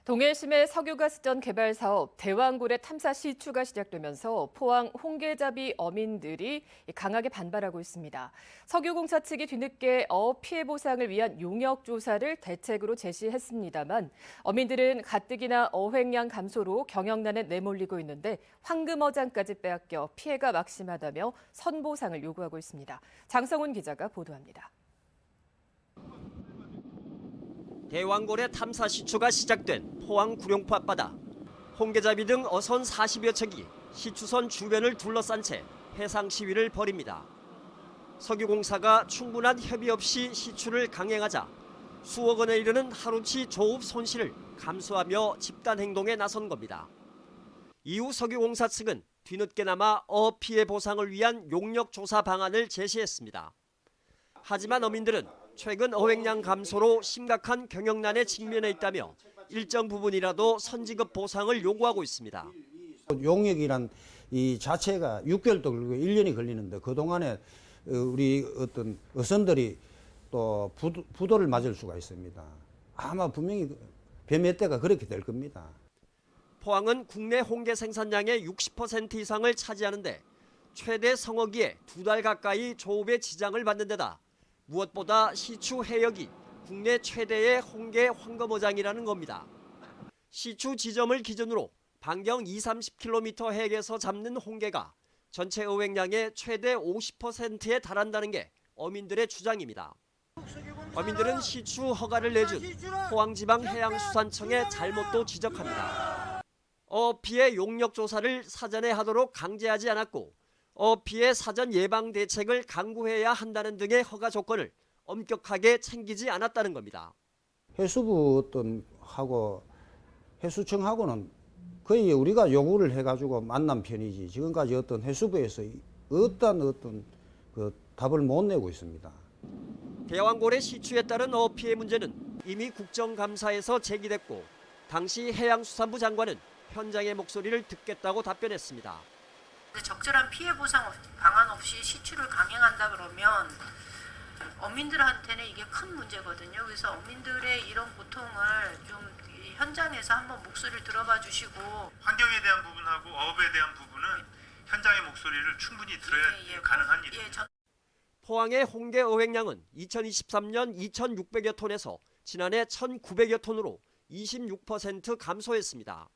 동해심의 석유가스전 개발 사업 대왕고래 탐사 시추가 시작되면서 포항 홍계잡이 어민들이 강하게 반발하고 있습니다. 석유공사 측이 뒤늦게 어업 피해 보상을 위한 용역 조사를 대책으로 제시했습니다만 어민들은 가뜩이나 어획량 감소로 경영난에 내몰리고 있는데 황금어장까지 빼앗겨 피해가 막심하다며 선보상을 요구하고 있습니다. 장성훈 기자가 보도합니다. 대왕고래 탐사 시추가 시작된 포항 구룡포 앞바다. 홍계잡이 등 어선 40여 척이 시추선 주변을 둘러싼 채 해상 시위를 벌입니다. 석유공사가 충분한 협의 없이 시추를 강행하자 수억 원에 이르는 하루치 조업 손실을 감수하며 집단 행동에 나선 겁니다. 이후 석유공사 측은 뒤늦게나마 어업 피해 보상을 위한 용역 조사 방안을 제시했습니다. 하지만 어민들은 최근 어획량 감소로 심각한 경영난에 직면해 있다며 일정 부분이라도 선지급 보상을 요구하고 있습니다. 용역이란 이 자체가 6개월도 걸리고 1년이 걸리는데 그동안에 우리 어떤 어선들이 또 부도를 맞을 수가 있습니다. 아마 분명히 배 몇 대가 그렇게 될 겁니다. 포항은 국내 홍게 생산량의 60% 이상을 차지하는데 최대 성어기에 2달 가까이 조업에 지장을 받는 데다 무엇보다 시추 해역이 국내 최대의 홍게 황금어장이라는 겁니다. 시추 지점을 기준으로 반경 20-30km 해역에서 잡는 홍게가 전체 어획량의 최대 50%에 달한다는 게 어민들의 주장입니다. 어민들은 시추 허가를 내준 포항지방해양수산청의 잘못도 지적합니다. 어업 피해 용역 조사를 사전에 하도록 강제하지 않았고 어업 피해 사전 예방 대책을 강구해야 한다는 등의 허가 조건을 엄격하게 챙기지 않았다는 겁니다. 해수부 하고 해수청하고는 거의 우리가 요구를 해가지고 만난 편이지 지금까지 해수부에서 어떤 그 답을 못 내고 있습니다. 대왕고래 시추에 따른 어업 피해 문제는 이미 국정감사에서 제기됐고 당시 해양수산부 장관은 현장의 목소리를 듣겠다고 답변했습니다. 적절한 피해 보상 방안 없이 시추를 강행한다 그러면 어민들한테는 이게 큰 문제거든요. 그래서 어민들의 이런 고통을 좀 현장에서 한번 목소리를 들어봐 주시고 환경에 대한 부분하고 어업에 대한 부분은 현장의 목소리를 충분히 들어야 가능한 일입니다. 포항의 홍게 어획량은 2023년 2,600여 톤에서 지난해 1,900여 톤으로 26% 감소했습니다.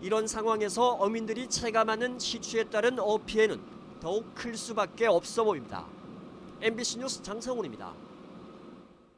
이런 상황에서 어민들이 체감하는 시추에 따른 어업 피해는 더욱 클 수밖에 없어 보입니다. MBC 뉴스 장성훈입니다.